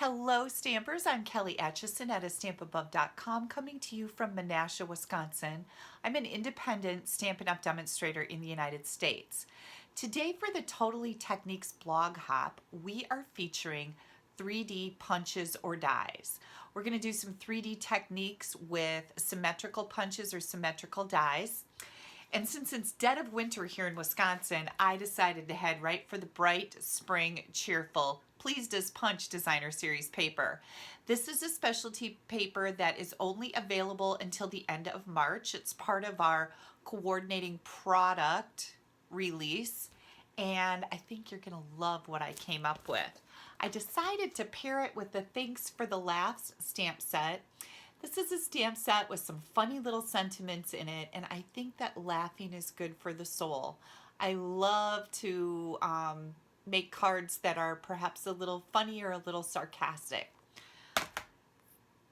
Hello Stampers, I'm Kelly Acheson at stampabove.com coming to you from Menasha, Wisconsin. I'm an independent Stampin' Up! Demonstrator in the United States. Today for the Totally Techniques blog hop, we are featuring 3D punches or dies. We're going to do some 3D techniques with symmetrical punches or symmetrical dies. And since it's dead of winter here in Wisconsin, I decided to head right for the bright, spring, cheerful Pleased as Punch Designer Series paper. This is a specialty paper that is only available until the end of March. It's part of our coordinating product release, and I think you're going to love what I came up with. I decided to pair it with the Thanks for the Laughs stamp set. This is a stamp set with some funny little sentiments in it, and I think that laughing is good for the soul. I love to make cards that are perhaps a little funny or a little sarcastic.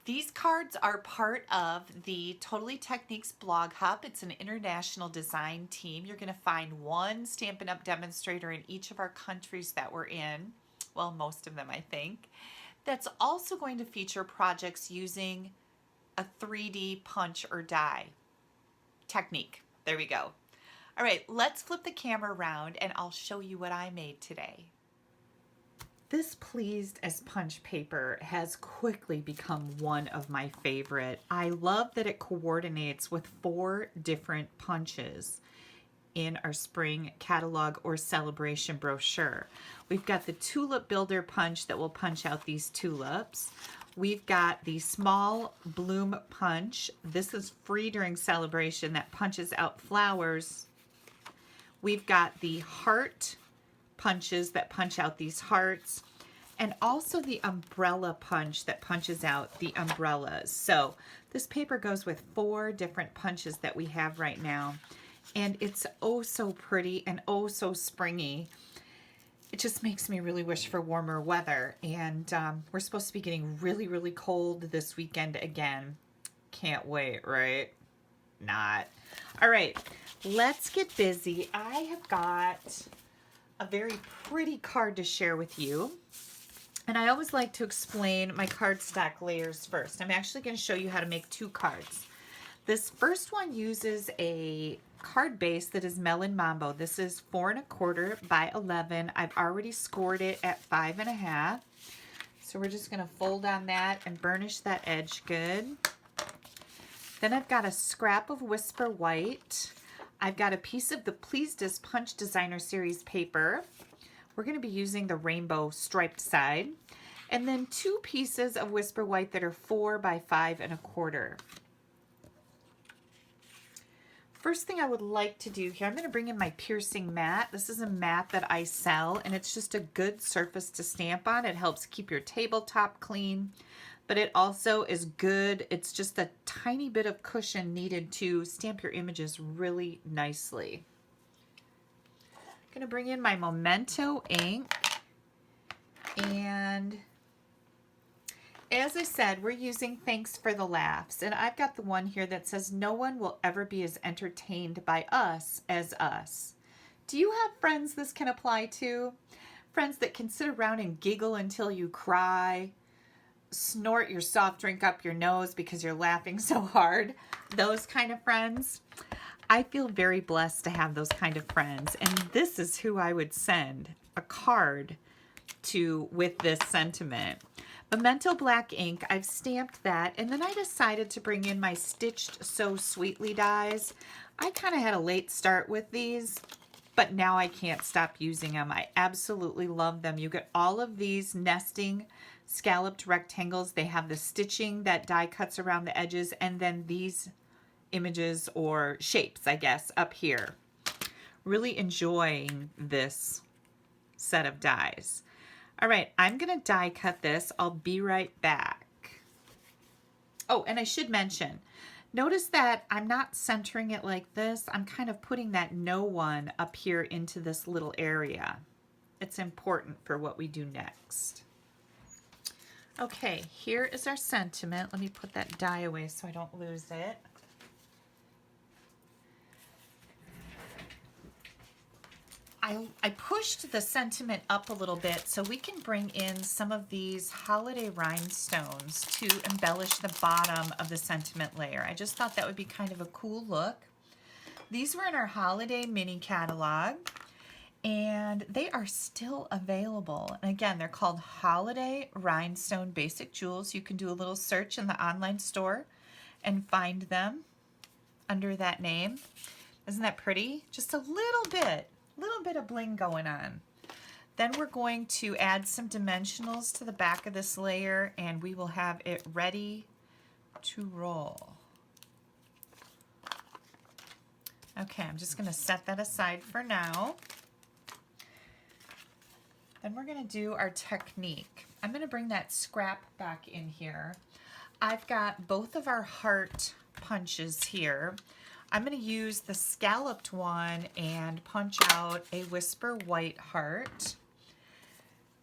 These cards are part of the Totally Techniques blog hub. It's an international design team. You're going to find one Stampin' Up! Demonstrator in each of our countries that we're in. Well, most of them, I think. That's also going to feature projects using a 3D punch or die technique. There we go. All right, let's flip the camera around and I'll show you what I made today. This Pleased as Punch paper has quickly become one of my favorite. I love that it coordinates with 4 different punches in our spring catalog or celebration brochure. We've got the tulip builder punch that will punch out these tulips. We've got the small bloom punch. This is free during celebration that punches out flowers. We've got the heart punches that punch out these hearts, and also the umbrella punch that punches out the umbrellas. So this paper goes with 4 different punches that we have right now, and it's oh so pretty and oh so springy. It just makes me really wish for warmer weather, and we're supposed to be getting really, really cold this weekend again. Can't wait, right? Not. All right, let's get busy. I have got a very pretty card to share with you, and I always like to explain my cardstock layers first. I'm actually going to show you how to make 2 cards. This first one uses a card base that is Melon Mambo. This is 4 1/4 by 11. I've already scored it at 5 1/2. So we're just going to fold on that and burnish that edge good. Then I've got a scrap of Whisper White. I've got a piece of the Pleased as Punch Designer Series paper. We're going to be using the rainbow striped side. And then 2 pieces of Whisper White that are 4 by 5 1/4. First thing I would like to do here, I'm going to bring in my piercing mat. This is a mat that I sell, and it's just a good surface to stamp on. It helps keep your tabletop clean, but it also is good. It's just a tiny bit of cushion needed to stamp your images really nicely. I'm going to bring in my Memento ink, and as I said, we're using Thanks for the Laughs, and I've got the one here that says, no one will ever be as entertained by us as us. Do you have friends this can apply to? Friends that can sit around and giggle until you cry, snort your soft drink up your nose because you're laughing so hard? Those kind of friends? I feel very blessed to have those kind of friends, and this is who I would send a card to with this sentiment. Memento black ink, I've stamped that, and then I decided to bring in my Stitched So Sweetly dies. I kind of had a late start with these, but now I can't stop using them. I absolutely love them. You get all of these nesting scalloped rectangles. They have the stitching that die cuts around the edges, and then these images or shapes, I guess, up here. Really enjoying this set of dies. All right, I'm going to die cut this. I'll be right back. Oh, and I should mention, notice that I'm not centering it like this. I'm kind of putting that no one up here into this little area. It's important for what we do next. Okay, here is our sentiment. Let me put that die away so I don't lose it. I pushed the sentiment up a little bit so we can bring in some of these holiday rhinestones to embellish the bottom of the sentiment layer. I just thought that would be kind of a cool look. These were in our holiday mini catalog, and they are still available. And again, they're called Holiday Rhinestone Basic Jewels. You can do a little search in the online store and find them under that name. Isn't that pretty? Just a little bit of bling going on. Then we're going to add some dimensionals to the back of this layer, and we will have it ready to roll. Okay, I'm just going to set that aside for now. Then we're going to do our technique. I'm going to bring that scrap back in here. I've got both of our heart punches here. I'm going to use the scalloped one and punch out a Whisper White heart.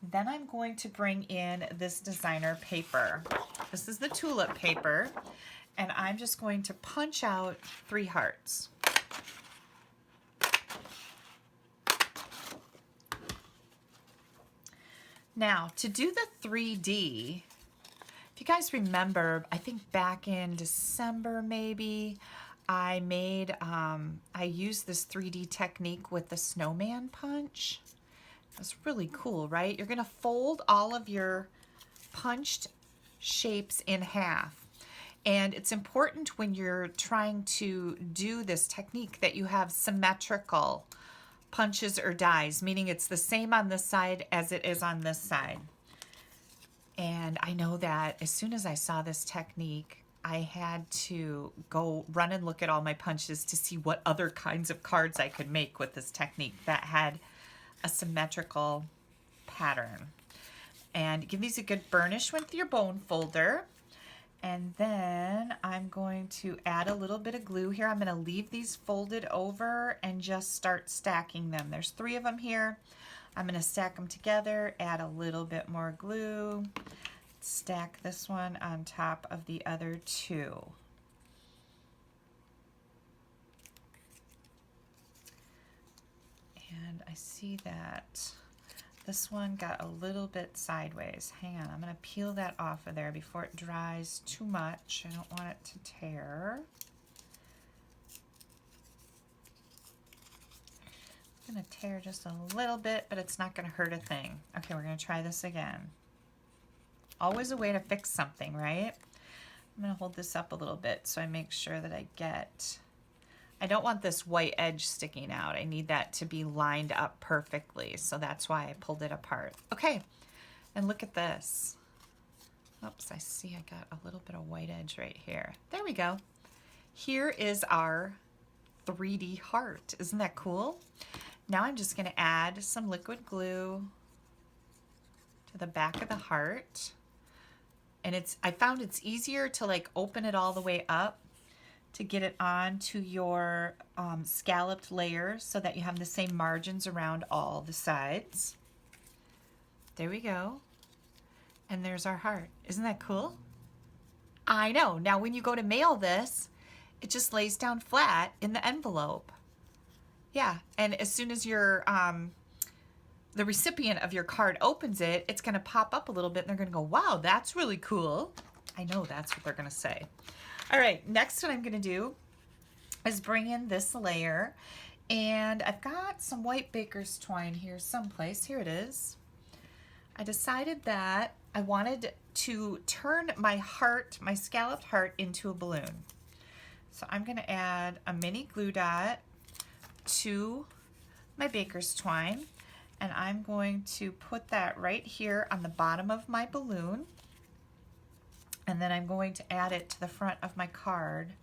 Then I'm going to bring in this designer paper. This is the tulip paper, and I'm just going to punch out 3 hearts. Now, to do the 3D, if you guys remember, I think back in December maybe, I used this 3D technique with the snowman punch. It's really cool, right? You're gonna fold all of your punched shapes in half. And it's important when you're trying to do this technique that you have symmetrical punches or dies, meaning it's the same on this side as it is on this side. And I know that as soon as I saw this technique, I had to go run and look at all my punches to see what other kinds of cards I could make with this technique that had a symmetrical pattern. And give these a good burnish with your bone folder. And then I'm going to add a little bit of glue here. I'm going to leave these folded over and just start stacking them. There's 3 of them here. I'm going to stack them together, add a little bit more glue, stack this one on top of the other 2. And I see that this one got a little bit sideways. Hang on, I'm going to peel that off of there before it dries too much. I don't want it to tear. I'm going to tear just a little bit, but it's not going to hurt a thing. Okay, we're going to try this again. Always a way to fix something, right? I'm going to hold this up a little bit so I make sure that I don't want this white edge sticking out. I need that to be lined up perfectly, so that's why I pulled it apart. Okay, and look at this. Oops, I see I got a little bit of white edge right here. There we go. Here is our 3D heart. Isn't that cool? Now I'm just going to add some liquid glue to the back of the heart. And I found it's easier to like open it all the way up to get it onto your scalloped layer so that you have the same margins around all the sides. There we go. And there's our heart. Isn't that cool? I know. Now when you go to mail this, it just lays down flat in the envelope. Yeah, and as soon as your the recipient of your card opens it, it's going to pop up a little bit and they're going to go, wow, that's really cool. I know that's what they're going to say. All right, next what I'm going to do is bring in this layer, and I've got some white baker's twine here someplace. Here it is. I decided that I wanted to turn my heart, my scalloped heart, into a balloon. So I'm going to add a mini glue dot to my baker's twine, and I'm going to put that right here on the bottom of my balloon, and then I'm going to add it to the front of my card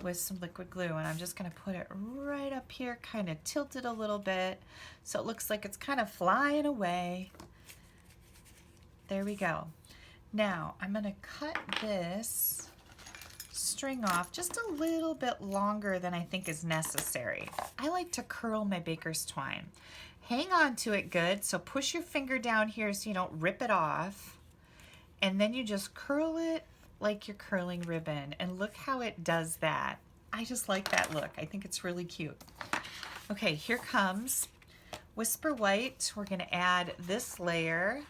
with some liquid glue, and I'm just going to put it right up here, kind of tilt it a little bit so it looks like it's kind of flying away. There we go. Now I'm going to cut this string off just a little bit longer than I think is necessary. I like to curl my baker's twine. Hang on to it good, so push your finger down here so you don't rip it off, and then you just curl it like you're curling ribbon, and look how it does that. I just like that look. I think it's really cute. Okay, here comes Whisper White, we're going to add this layer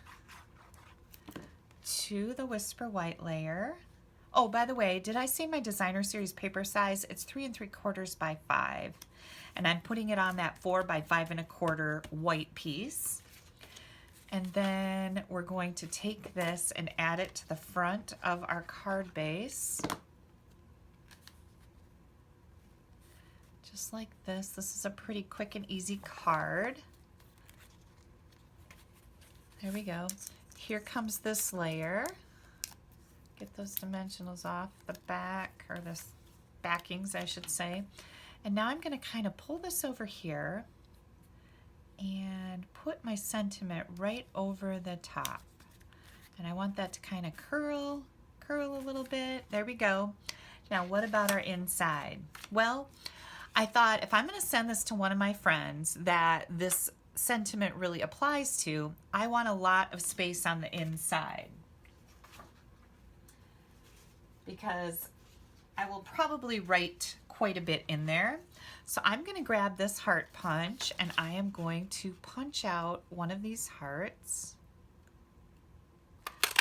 to the Whisper White layer. Oh, by the way, did I say my designer series paper size? It's 3 3/4 by 5. And I'm putting it on that 4 by 5 1/4 white piece. And then we're going to take this and add it to the front of our card base. Just like this. This is a pretty quick and easy card. There we go. Here comes this layer. Get those dimensionals off the back, or the backings, I should say. And now I'm going to kind of pull this over here and put my sentiment right over the top. And I want that to kind of curl a little bit. There we go. Now, what about our inside? Well, I thought if I'm going to send this to one of my friends that this sentiment really applies to, I want a lot of space on the inside, because I will probably write quite a bit in there. So I'm going to grab this heart punch and I am going to punch out one of these hearts.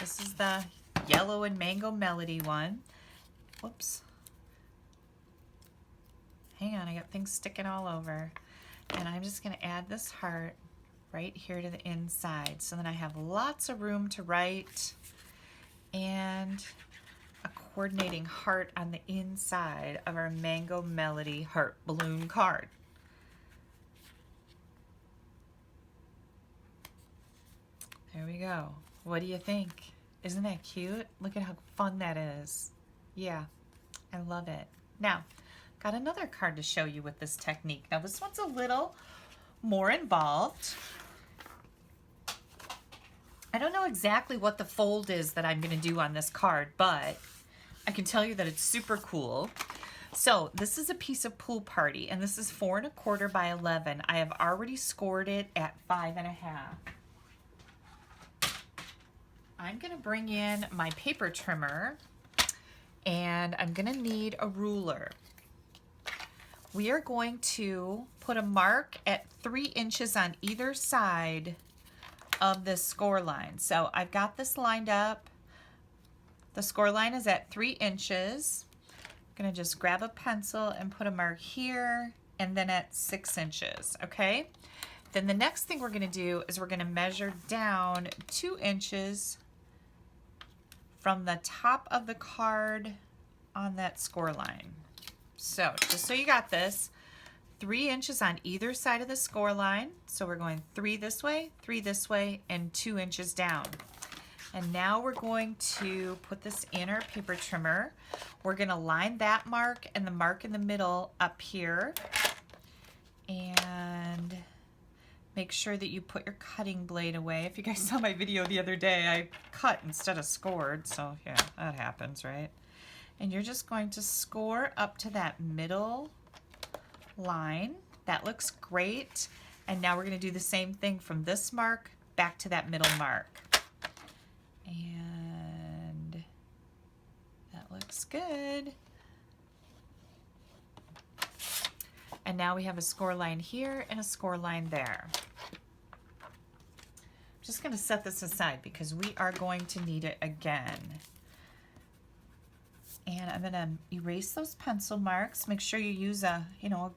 This is the yellow and mango melody one. Whoops. Hang on, I got things sticking all over. And I'm just going to add this heart right here to the inside. So then I have lots of room to write, and a coordinating heart on the inside of our Mango Melody heart balloon card. There we go. What do you think? Isn't that cute? Look at how fun that is. Yeah, I love it. Now, got another card to show you with this technique. Now this one's a little more involved. I don't know exactly what the fold is that I'm going to do on this card, but I can tell you that it's super cool. So this is a piece of Pool Party, and this is 4 1/4 by 11. I have already scored it at 5 1/2. I'm going to bring in my paper trimmer, and I'm going to need a ruler. We are going to put a mark at 3 inches on either side of this score line. So I've got this lined up. The score line is at 3 inches. I'm going to just grab a pencil and put a mark here, and then at 6 inches, okay? Then the next thing we're going to do is we're going to measure down 2 inches from the top of the card on that score line. So just so you got this, 3 inches on either side of the score line. So we're going 3 this way, and 2 inches down. And now we're going to put this in our paper trimmer. We're going to line that mark and the mark in the middle up here. And make sure that you put your cutting blade away. If you guys saw my video the other day, I cut instead of scored. So yeah, that happens, right? And you're just going to score up to that middle line. That looks great. And now we're going to do the same thing from this mark back to that middle mark. And that looks good. And now we have a score line here and a score line there. I'm just going to set this aside because we are going to need it again. And I'm going to erase those pencil marks. Make sure you use a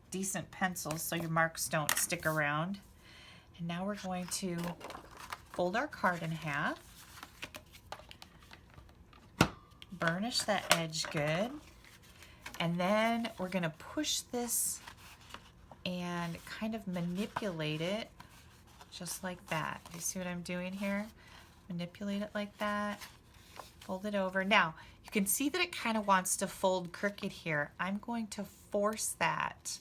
decent pencil so your marks don't stick around. And now we're going to fold our card in half. Burnish that edge good. And then we're going to push this and kind of manipulate it just like that. You see what I'm doing here? Manipulate it like that. Fold it over. Now, you can see that it kind of wants to fold crooked here. I'm going to force that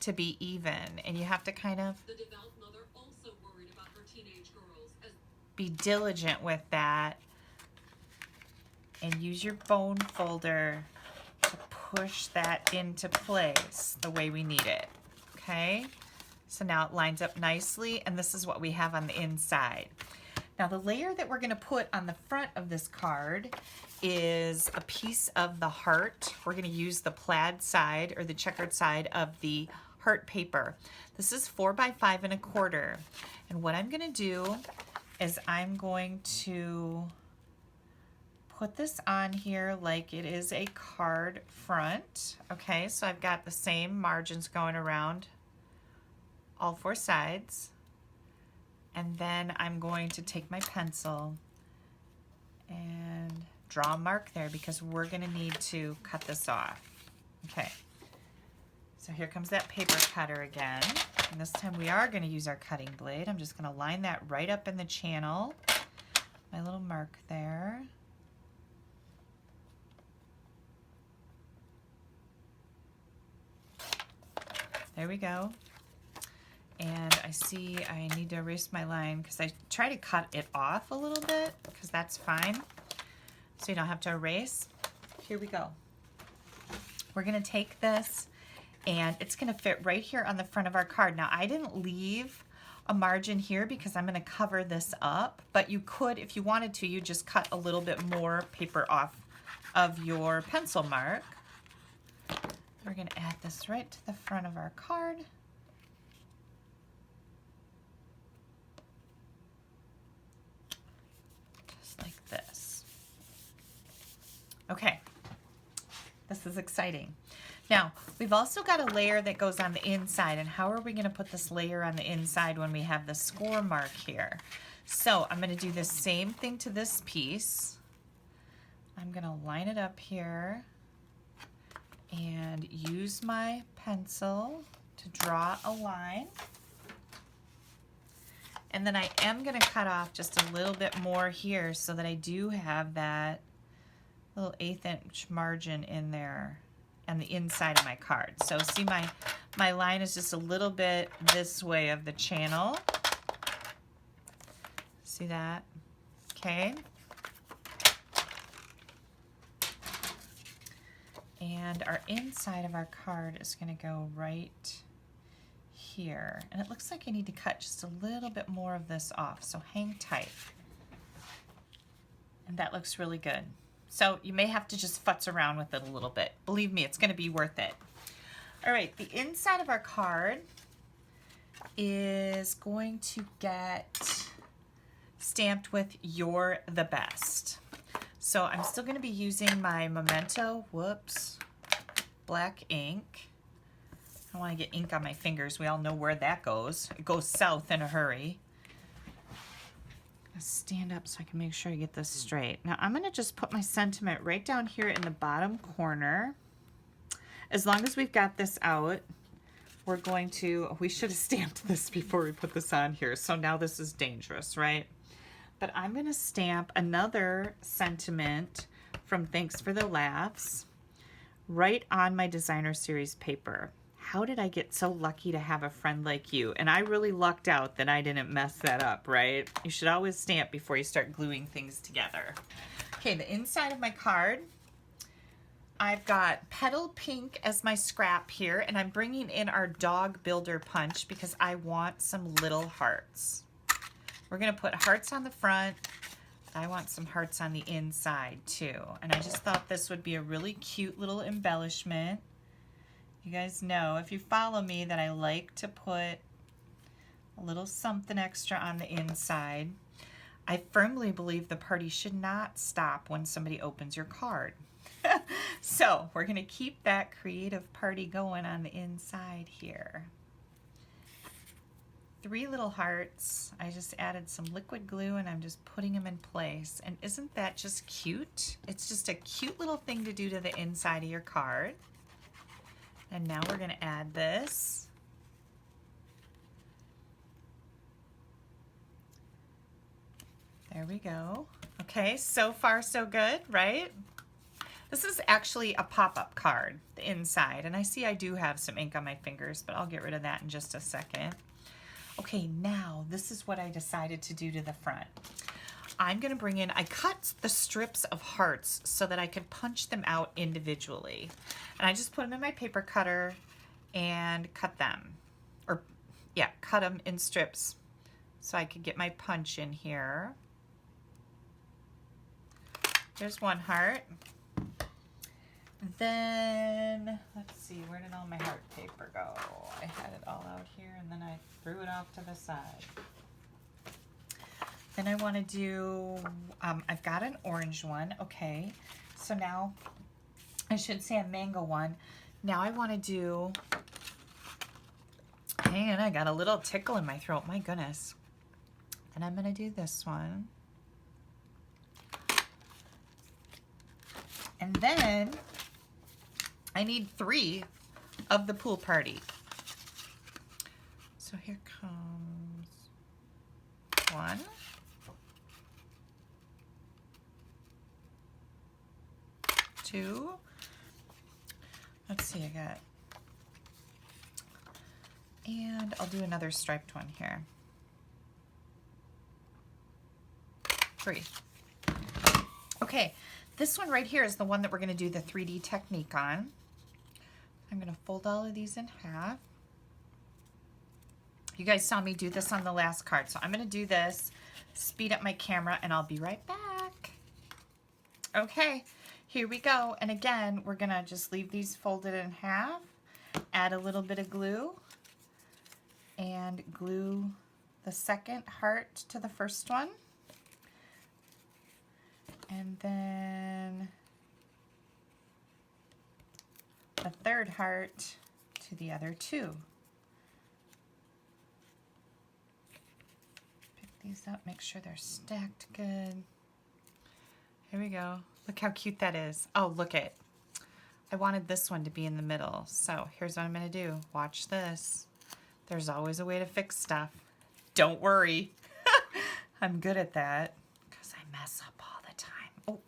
to be even, and you have to kind of be diligent with that and use your bone folder to push that into place the way we need it. Okay, so now it lines up nicely, and this is what we have on the inside. Now the layer that we're going to put on the front of this card is a piece of the heart. We're going to use the plaid side or the checkered side of the part paper. This is 4 by 5 1/4. And what I'm gonna do is I'm going to put this on here like it is a card front. Okay, so I've got the same margins going around all 4 sides. And then I'm going to take my pencil and draw a mark there because we're gonna need to cut this off. Okay, so here comes that paper cutter again. And this time we are gonna use our cutting blade. I'm just gonna line that right up in the channel. My little mark there. There we go. And I see I need to erase my line because I try to cut it off a little bit because that's fine. So you don't have to erase. Here we go. We're gonna take this and it's gonna fit right here on the front of our card. Now I didn't leave a margin here because I'm gonna cover this up, but you could, if you wanted to, you just cut a little bit more paper off of your pencil mark. We're gonna add this right to the front of our card. Just like this. Okay, this is exciting. Now, we've also got a layer that goes on the inside, and how are we gonna put this layer on the inside when we have the score mark here? So I'm gonna do the same thing to this piece. I'm gonna line it up here and use my pencil to draw a line. And then I am gonna cut off just a little bit more here so that I do have that little 1/8 inch margin in there on the inside of my card. So see my line is just a little bit this way of the channel. See that? Okay. And our inside of our card is going to go right here. And it looks like I need to cut just a little bit more of this off, so hang tight. And that looks really good. So you may have to just futz around with it a little bit. Believe me, it's going to be worth it. All right, the inside of our card is going to get stamped with "You're the Best." So I'm still going to be using my Memento, black ink. I don't want to get ink on my fingers. We all know where that goes. It goes south in a hurry. Stand up so I can make sure I get this straight. Now I'm going to just put my sentiment right down here in the bottom corner. As long as we've got this out, we're going to, we should have stamped this before we put this on here. So now this is dangerous, right? But I'm going to stamp another sentiment from Thanks for the Laughs right on my designer series paper. How did I get so lucky to have a friend like you? And I really lucked out that I didn't mess that up, right? You should always stamp before you start gluing things together. Okay, the inside of my card, I've got Petal Pink as my scrap here, and I'm bringing in our dog builder punch because I want some little hearts. We're gonna put hearts on the front. I want some hearts on the inside too. And I just thought this would be a really cute little embellishment. You guys know, if you follow me, that I like to put a little something extra on the inside. I firmly believe the party should not stop when somebody opens your card. So we're gonna keep that creative party going on the inside here. 3 little hearts. I just added some liquid glue and I'm just putting them in place. And isn't that just cute? It's just a cute little thing to do to the inside of your card. And now we're going to add this. There we go. Okay, so far so good, right? This is actually a pop-up card, the inside. And I see I do have some ink on my fingers, but I'll get rid of that in just a second. Okay, now this is what I decided to do to the front. I'm gonna bring in, I cut the strips of hearts so that I could punch them out individually. And I just put them in my paper cutter and cut them. Or yeah, cut them in strips so I could get my punch in here. There's one heart. Then, let's see, where did all my heart paper go? I had it all out here and then I threw it off to the side. Then I want to do, I've got an orange one. Okay, so now I should say a mango one. Now I want to do, and I got a little tickle in my throat, my goodness. And I'm going to do this one. And then I need 3 of the pool party. So here comes 1. 2. Let's see, I got, and I'll do another striped one here. 3. Okay, this one right here is the one that we're going to do the 3D technique on. I'm going to fold all of these in half. You guys saw me do this on the last card, so I'm going to do this, speed up my camera, and I'll be right back. Okay, here we go. And again, we're going to just leave these folded in half, add a little bit of glue, and glue the second heart to the first one. And then the third heart to the other 2. Pick these up, make sure they're stacked good. Here we go. Look how cute that is. Oh, look it. I wanted this one to be in the middle. So here's what I'm going to do. Watch this. There's always a way to fix stuff. Don't worry. I'm good at that because I mess up all the time. Oh,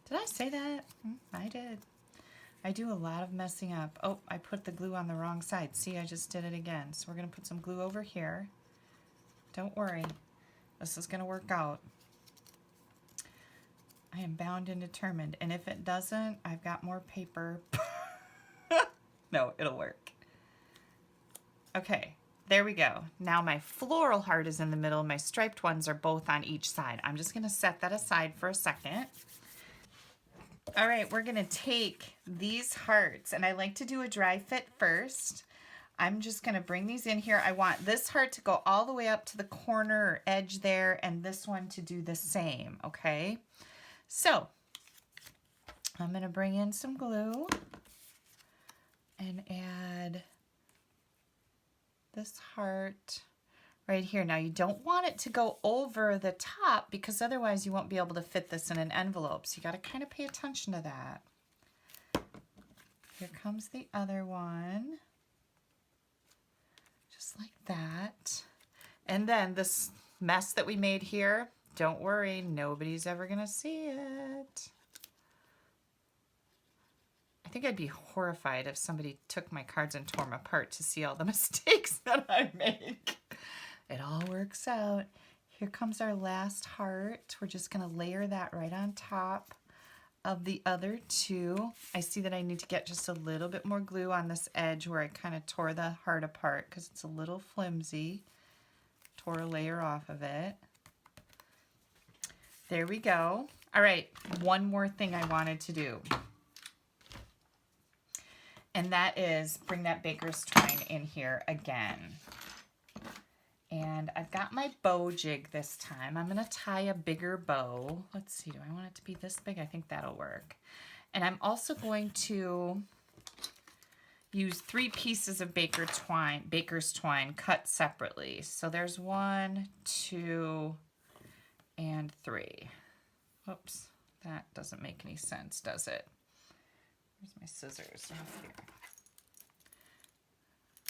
did I say that? I did. I do a lot of messing up. Oh, I put the glue on the wrong side. See, I just did it again. So we're going to put some glue over here. Don't worry. This is going to work out. I am bound and determined. And if it doesn't, I've got more paper. No, it'll work. Okay, there we go. Now my floral heart is in the middle. My striped ones are both on each side. I'm just going to set that aside for a second. All right, we're going to take these hearts, and I like to do a dry fit first. I'm just going to bring these in here. I want this heart to go all the way up to the corner or edge there, and this one to do the same, okay? So I'm going to bring in some glue and add this heart right here. Now you don't want it to go over the top because otherwise you won't be able to fit this in an envelope. So you got to kind of pay attention to that. Here comes the other one. Just like that. And then this mess that we made here, don't worry, nobody's ever going to see it. I think I'd be horrified if somebody took my cards and tore them apart to see all the mistakes that I make. It all works out. Here comes our last heart. We're just going to layer that right on top of the other 2. I see that I need to get just a little bit more glue on this edge where I kind of tore the heart apart because it's a little flimsy. Tore a layer off of it. There we go. All right, one more thing I wanted to do. And that is bring that baker's twine in here again. And I've got my bow jig this time. I'm going to tie a bigger bow. Let's see, do I want it to be this big? I think that'll work. And I'm also going to use 3 pieces of baker's twine cut separately. So there's 1, 2, and 3. Whoops, that doesn't make any sense, does it? Where's my scissors? Right here.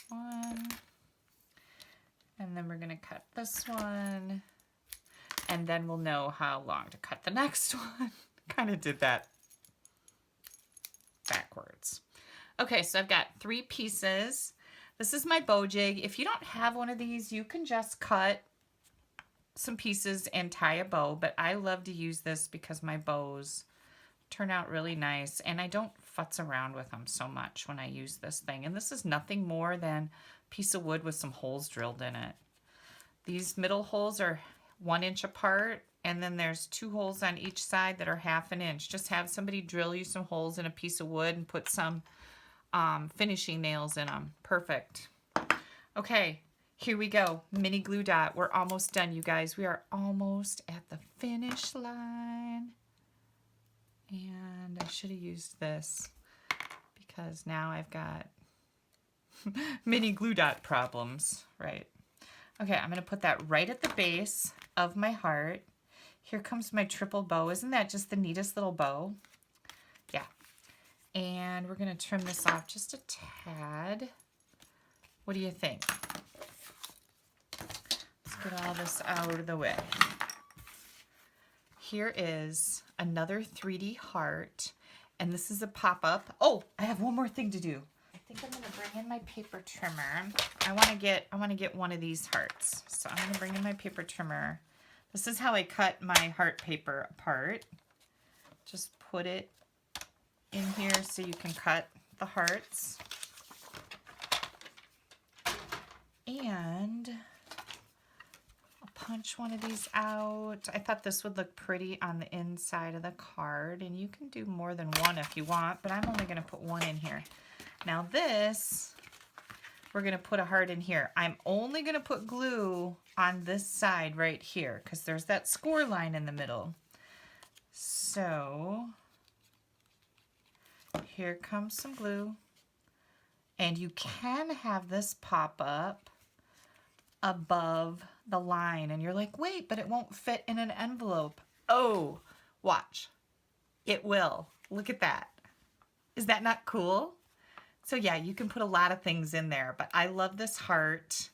1. And then we're going to cut this one. And then we'll know how long to cut the next one. Kind of did that backwards. Okay, so I've got 3 pieces. This is my bow jig. If you don't have one of these, you can just cut some pieces and tie a bow. But I love to use this because my bows turn out really nice. And I don't futz around with them so much when I use this thing. And this is nothing more than a piece of wood with some holes drilled in it. These middle holes are 1 inch apart. And then there's 2 holes on each side that are 1/2 inch. Just have somebody drill you some holes in a piece of wood and put some finishing nails in them. Perfect. Okay, here we go. Mini glue dot. We're almost done, you guys. We are almost at the finish line. And I should have used this because now I've got mini glue dot problems, right? Okay, I'm going to put that right at the base of my heart. Here comes my triple bow. Isn't that just the neatest little bow? Yeah. And we're going to trim this off just a tad. What do you think? Let's get all this out of the way. Here is another 3D heart, and this is a pop-up. Oh, I have one more thing to do. I think I'm going to bring in my paper trimmer. I want to get one of these hearts. So I'm going to bring in my paper trimmer. This is how I cut my heart paper apart. Just put it in here so you can cut the hearts. And I'll punch one of these out. I thought this would look pretty on the inside of the card, and you can do more than one if you want, but I'm only going to put one in here. Now this, we're going to put a heart in here. I'm only going to put glue on this side right here because there's that score line in the middle. So here comes some glue. And you can have this pop up above the line. And you're like, wait, but it won't fit in an envelope. Oh, watch. It will. Look at that. Is that not cool? So yeah, you can put a lot of things in there, but I love this heart.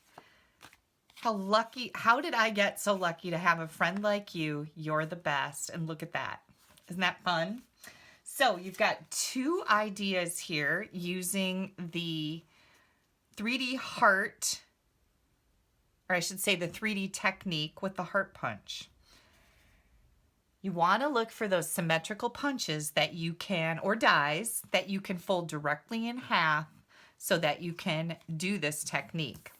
How lucky, how did I get so lucky to have a friend like you? You're the best. And look at that. Isn't that fun? So you've got 2 ideas here using the 3D heart, or I should say the 3D technique with the heart punch. You want to look for those symmetrical punches that you can, or dies, that you can fold directly in half so that you can do this technique.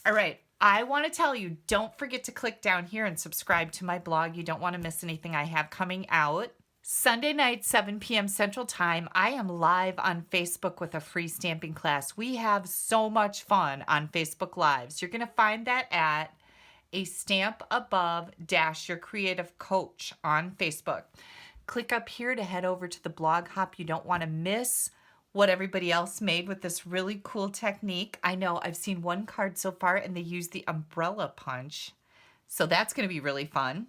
All right, I want to tell you, don't forget to click down here and subscribe to my blog. You don't want to miss anything I have coming out. Sunday night, 7 p.m. Central Time, I am live on Facebook with a free stamping class. We have so much fun on Facebook Lives. You're going to find that at a stamp above - your creative coach on Facebook. Click up here to head over to the blog hop. You don't want to miss what everybody else made with this really cool technique. I know I've seen one card so far and they used the umbrella punch. So that's going to be really fun.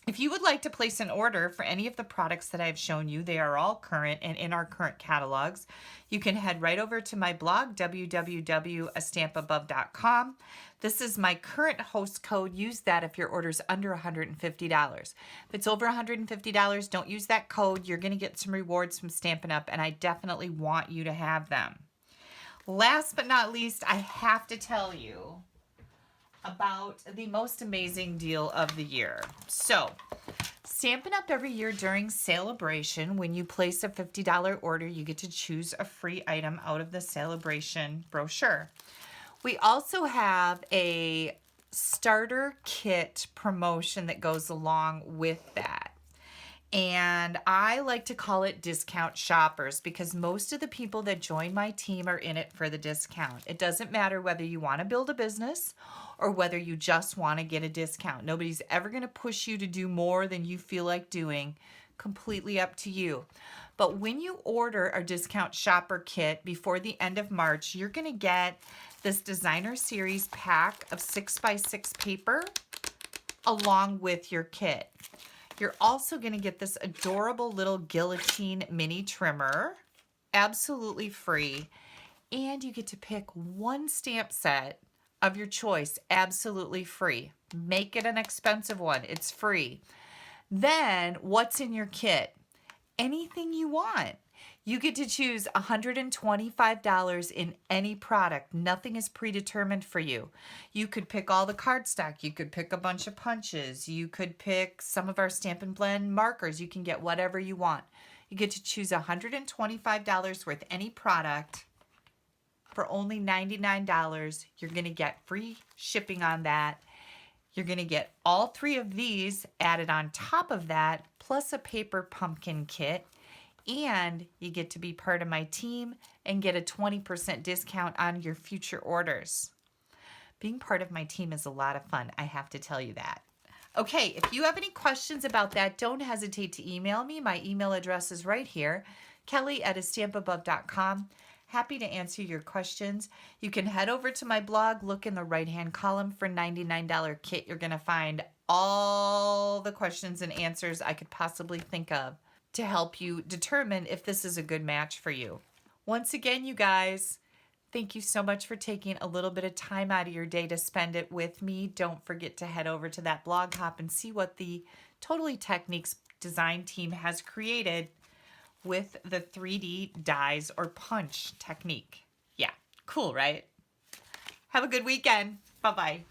If you would like to place an order for any of the products that I've shown you, they are all current and in our current catalogs. You can head right over to my blog, www.astampabove.com. This is my current host code. Use that if your order is under $150. If it's over $150, don't use that code. You're going to get some rewards from Stampin' Up, and I definitely want you to have them. Last but not least, I have to tell you about the most amazing deal of the year. So, Stampin' Up! Every year during Celebration, when you place a $50 order, you get to choose a free item out of the Celebration brochure. We also have a starter kit promotion that goes along with that. And I like to call it discount shoppers because most of the people that join my team are in it for the discount. It doesn't matter whether you want to build a business or whether you just want to get a discount. Nobody's ever going to push you to do more than you feel like doing. Completely up to you. But when you order a discount shopper kit before the end of March, you're going to get this designer series pack of 6x6 paper along with your kit. You're also going to get this adorable little guillotine mini trimmer, absolutely free, and you get to pick one stamp set of your choice, absolutely free. Make it an expensive one, it's free. Then, what's in your kit? Anything you want. You get to choose $125 in any product. Nothing is predetermined for you. You could pick all the cardstock. You could pick a bunch of punches. You could pick some of our Stampin' Blend markers. You can get whatever you want. You get to choose $125 worth any product for only $99. You're going to get free shipping on that. You're going to get all 3 of these added on top of that, plus a paper pumpkin kit, and you get to be part of my team and get a 20% discount on your future orders. Being part of my team is a lot of fun, I have to tell you that. Okay, if you have any questions about that, don't hesitate to email me. My email address is right here, kelly@astampabove.com. Happy to answer your questions. You can head over to my blog, look in the right-hand column for $99 kit. You're going to find all the questions and answers I could possibly think of to help you determine if this is a good match for you. Once again, you guys, thank you so much for taking a little bit of time out of your day to spend it with me. Don't forget to head over to that blog hop and see what the Totally Techniques design team has created with the 3D dies or punch technique. Yeah, cool, right? Have a good weekend. Bye-bye.